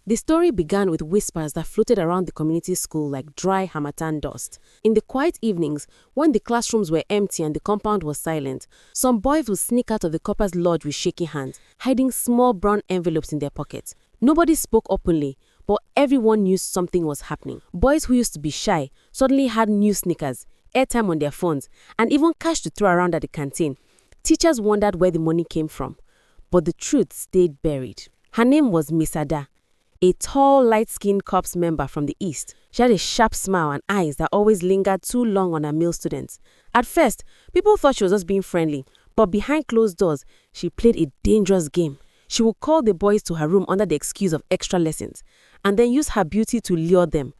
The story began with whispers that floated around the community school like dry harmattan dust. In the quiet evenings, when the classrooms were empty and the compound was silent, some boys would sneak out of the corpers lodge with shaky hands, hiding small brown envelopes in their pockets. Nobody spoke openly, but everyone knew something was happening. Boys who used to be shy suddenly had new sneakers, airtime on their phones, and even cash to throw around at the canteen. Teachers wondered where the money came from, but the truth stayed buried. Her name was Miss Ada, a tall, light-skinned corps member from the East. She had a sharp smile and eyes that always lingered too long on her male students. At first, people thought she was just being friendly, but behind closed doors, she played a dangerous game. She would call the boys to her room under the excuse of extra lessons, and then use her beauty to lure them.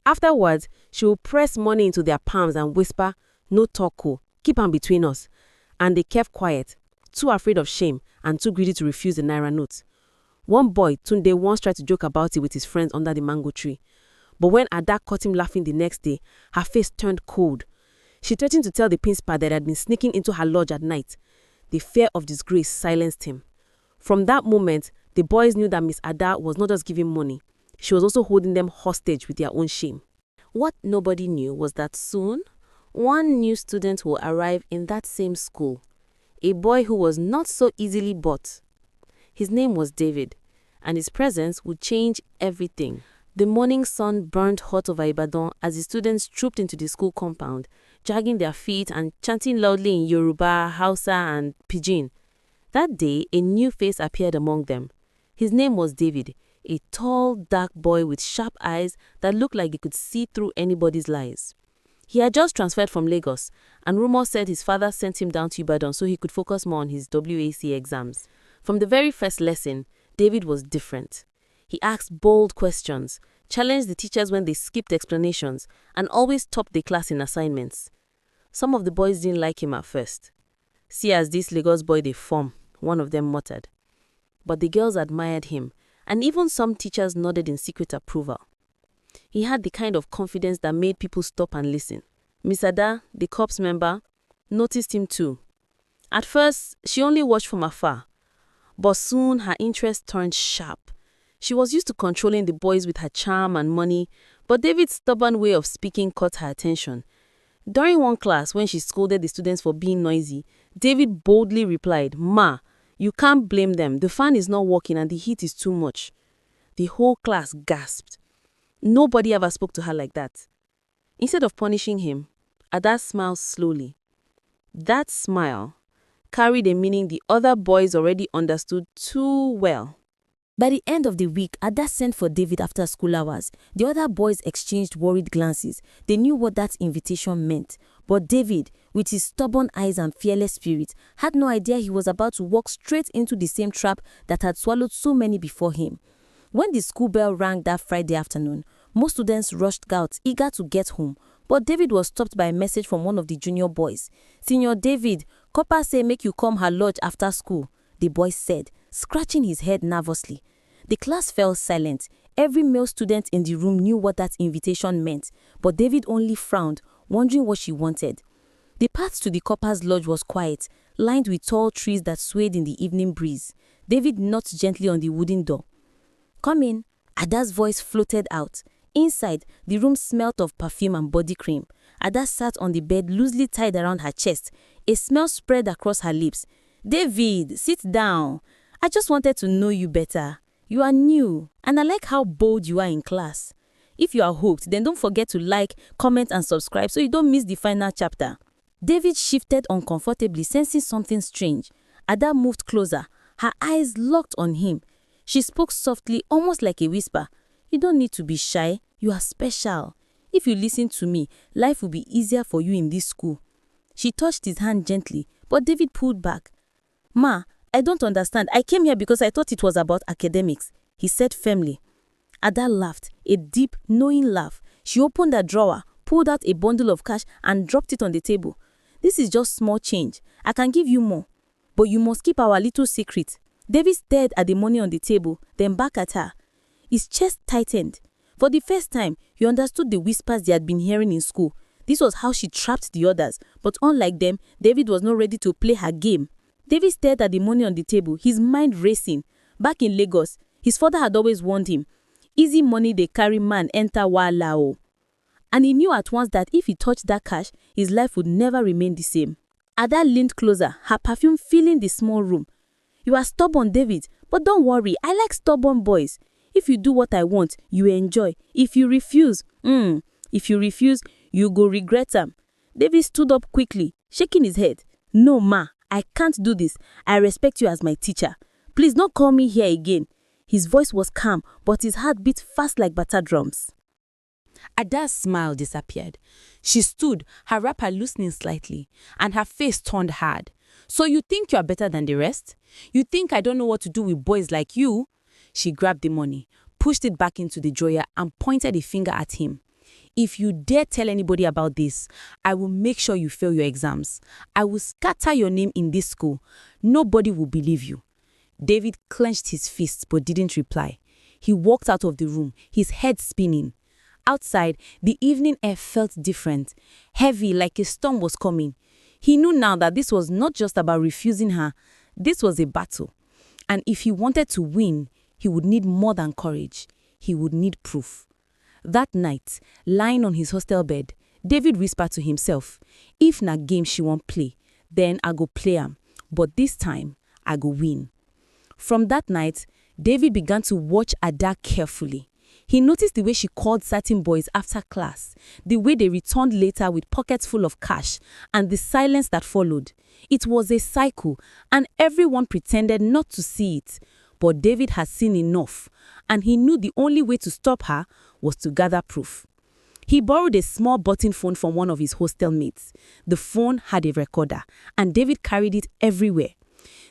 Afterwards, she would press money into their palms and whisper, "No talk, keep on between us." And they kept quiet, too afraid of shame and too greedy to refuse the naira notes. One boy, Tunde, once tried to joke about it with his friends under the mango tree. But when Ada caught him laughing the next day, her face turned cold. She threatened to tell the principal that had been sneaking into her lodge at night. The fear of disgrace silenced him. From that moment, the boys knew that Miss Ada was not just giving money. She was also holding them hostage with their own shame. What nobody knew was that soon, one new student will arrive in that same school. A boy who was not so easily bought. His name was David, and his presence would change everything. The morning sun burned hot over Ibadan as the students trooped into the school compound, dragging their feet and chanting loudly in Yoruba, Hausa, and Pidgin. That day, a new face appeared among them. His name was David, a tall, dark boy with sharp eyes that looked like he could see through anybody's lies. He had just transferred from Lagos, and rumors said his father sent him down to Ibadan so he could focus more on his WAC exams. From the very first lesson, David was different. He asked bold questions, challenged the teachers when they skipped explanations, and always topped the class in assignments. Some of the boys didn't like him at first. "See as this Lagos boy they form," one of them muttered. But the girls admired him, and even some teachers nodded in secret approval. He had the kind of confidence that made people stop and listen. Miss Ada, the corps member, noticed him too. At first, she only watched from afar. But soon her interest turned sharp. She was used to controlling the boys with her charm and money, but David's stubborn way of speaking caught her attention. During one class, when she scolded the students for being noisy, David boldly replied, "Ma, you can't blame them. The fan is not working and the heat is too much." The whole class gasped. Nobody ever spoke to her like that. Instead of punishing him, Ada smiled slowly. That smile carried a meaning the other boys already understood too well. By the end of the week, Ada sent for David after school hours. The other boys exchanged worried glances. They knew what that invitation meant. But David, with his stubborn eyes and fearless spirit, had no idea he was about to walk straight into the same trap that had swallowed so many before him. When the school bell rang that Friday afternoon, most students rushed out, eager to get home. But David was stopped by a message from one of the junior boys. "Senior David, Copper say make you come her lodge after school," the boy said, scratching his head nervously. The class fell silent. Every male student in the room knew what that invitation meant, but David only frowned, wondering what she wanted. The path to the Copper's lodge was quiet, lined with tall trees that swayed in the evening breeze. David knocked gently on the wooden door. "Come in," Ada's voice floated out. Inside, the room smelt of perfume and body cream. Ada sat on the bed loosely tied around her chest. A smell spread across her lips. "David, sit down. I just wanted to know you better. You are new, and I like how bold you are in class. If you are hooked, then don't forget to like, comment, and subscribe so you don't miss the final chapter." David shifted uncomfortably, sensing something strange. Ada moved closer, her eyes locked on him. She spoke softly, almost like a whisper. "You don't need to be shy. You are special. If you listen to me, life will be easier for you in this school." She touched his hand gently, but David pulled back. "Ma, I don't understand. I came here because I thought it was about academics," he said firmly. Ada laughed, a deep, knowing laugh. She opened a drawer, pulled out a bundle of cash, and dropped it on the table. "This is just small change. I can give you more, but you must keep our little secret." David stared at the money on the table, then back at her. His chest tightened. For the first time, he understood the whispers they had been hearing in school. This was how she trapped the others, but unlike them, David was not ready to play her game. David stared at the money on the table, his mind racing. Back in Lagos, his father had always warned him, Easy money dey carry man enter wahala o. And he knew at once that if he touched that cash, his life would never remain the same. Ada leaned closer, her perfume filling the small room. You are stubborn, David, but don't worry, I like stubborn boys. If you do what I want, you enjoy. If you refuse, you go regret am. David stood up quickly, shaking his head. No, ma, I can't do this. I respect you as my teacher. Please don't call me here again. His voice was calm, but his heart beat fast like batter drums. Ada's smile disappeared. She stood, her wrapper loosening slightly, and her face turned hard. So you think you are better than the rest? You think I don't know what to do with boys like you? She grabbed the money, pushed it back into the drawer, and pointed a finger at him. If you dare tell anybody about this, I will make sure you fail your exams. I will scatter your name in this school. Nobody will believe you. David clenched his fists but didn't reply. He walked out of the room, his head spinning. Outside, the evening air felt different, heavy like a storm was coming. He knew now that this was not just about refusing her, this was a battle. And if he wanted to win, he would need more than courage. He would need proof. That night, lying on his hostel bed, David whispered to himself, if na game she won't play, then I go play am. But this time, I go win. From that night, David began to watch Ada carefully. He noticed the way she called certain boys after class, the way they returned later with pockets full of cash, and the silence that followed. It was a cycle, and everyone pretended not to see it. But David had seen enough, and he knew the only way to stop her was to gather proof. He borrowed a small button phone from one of his hostel mates. The phone had a recorder, and David carried it everywhere.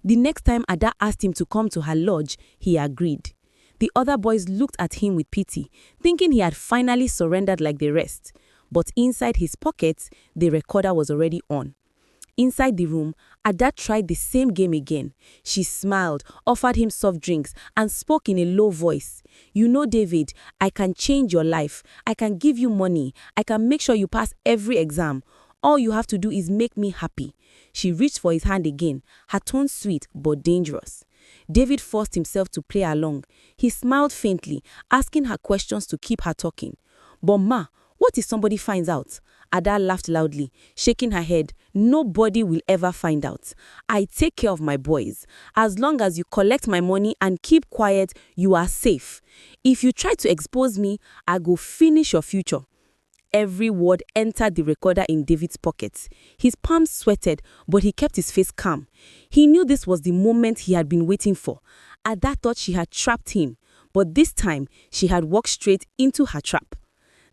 The next time Ada asked him to come to her lodge, he agreed. The other boys looked at him with pity, thinking he had finally surrendered like the rest. But inside his pockets, the recorder was already on. Inside the room, Ada tried the same game again. She smiled, offered him soft drinks, and spoke in a low voice. You know, David, I can change your life. I can give you money. I can make sure you pass every exam. All you have to do is make me happy. She reached for his hand again, her tone sweet but dangerous. David forced himself to play along. He smiled faintly, asking her questions to keep her talking. But ma, what if somebody finds out? Ada laughed loudly, shaking her head. Nobody will ever find out. I take care of my boys. As long as you collect my money and keep quiet, you are safe. If you try to expose me, I go finish your future. Every word entered the recorder in David's pocket. His palms sweated, but he kept his face calm. He knew this was the moment he had been waiting for. Ada thought she had trapped him, but this time she had walked straight into her trap.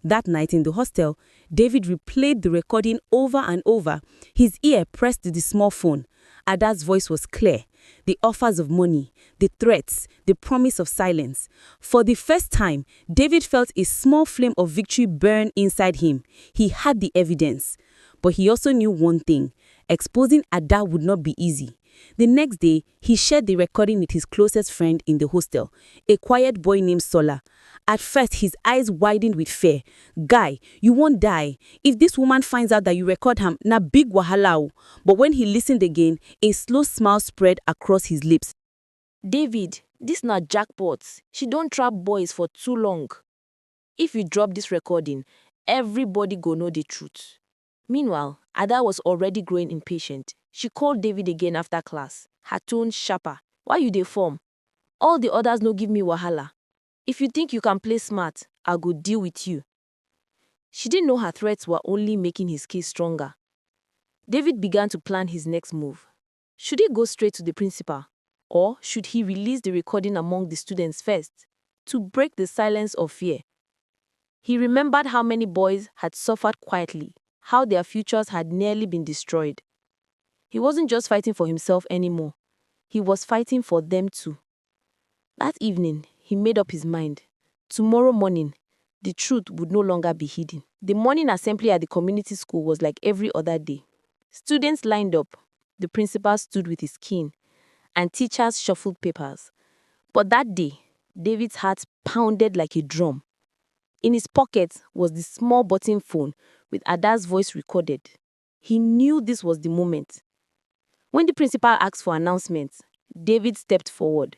That night in the hostel, David replayed the recording over and over, his ear pressed to the small phone. Ada's voice was clear. The offers of money, the threats, the promise of silence. For the first time, David felt a small flame of victory burn inside him. He had the evidence. But he also knew one thing. Exposing Ada would not be easy. The next day, he shared the recording with his closest friend in the hostel, a quiet boy named Sola. At first, his eyes widened with fear. Guy, you won't die. If this woman finds out that you record him, na big wahala o. But when he listened again, a slow smile spread across his lips. David, this na jackpot. She don't trap boys for too long. If you drop this recording, everybody go know the truth. Meanwhile, Ada was already growing impatient. She called David again after class, her tone sharper. Why you dey form? All the others no give me wahala. If you think you can play smart, I'll go deal with you. She didn't know her threats were only making his case stronger. David began to plan his next move. Should he go straight to the principal? Or should he release the recording among the students first, to break the silence of fear? He remembered how many boys had suffered quietly, how their futures had nearly been destroyed. He wasn't just fighting for himself anymore. He was fighting for them too. That evening, he made up his mind. Tomorrow morning, the truth would no longer be hidden. The morning assembly at the community school was like every other day. Students lined up, the principal stood with his cane, and teachers shuffled papers. But that day, David's heart pounded like a drum. In his pocket was the small button phone with Ada's voice recorded. He knew this was the moment. When the principal asked for announcements, David stepped forward.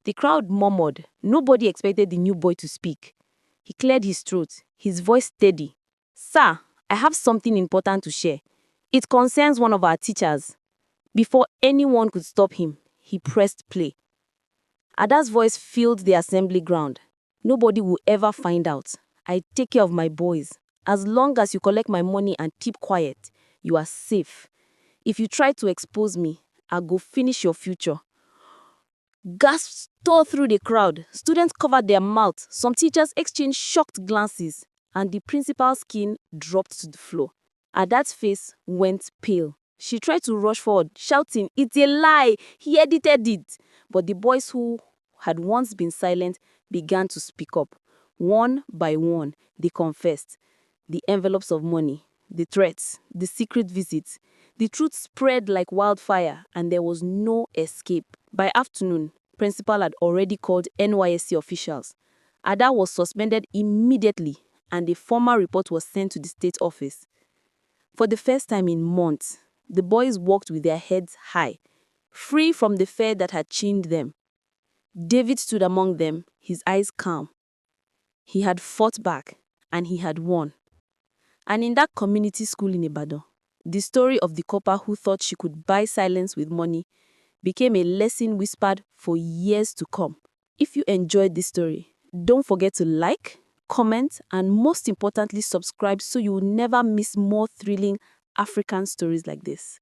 The crowd murmured. Nobody expected the new boy to speak. He cleared his throat, his voice steady. "Sir, I have something important to share. It concerns one of our teachers." Before anyone could stop him, he pressed play. Ada's voice filled the assembly ground. "Nobody will ever find out. I take care of my boys. As long as you collect my money and keep quiet, you are safe. If you try to expose me, I'll go finish your future." Gasps tore through the crowd. Students covered their mouths. Some teachers exchanged shocked glances, and the principal's skin dropped to the floor. Ada's face went pale. She tried to rush forward, shouting, "It's a lie! He edited it!" But the boys who had once been silent began to speak up. One by one, they confessed. The envelopes of money, the threats, the secret visits. The truth spread like wildfire, and there was no escape. By afternoon, principal had already called NYSC officials. Ada was suspended immediately, and a formal report was sent to the state office. For the first time in months, the boys walked with their heads high, free from the fear that had chained them. David stood among them, his eyes calm. He had fought back, and he had won. And in that community school in Ibadan, the story of the copper who thought she could buy silence with money became a lesson whispered for years to come. If you enjoyed this story, don't forget to like, comment, and most importantly, subscribe so you will never miss more thrilling African stories like this.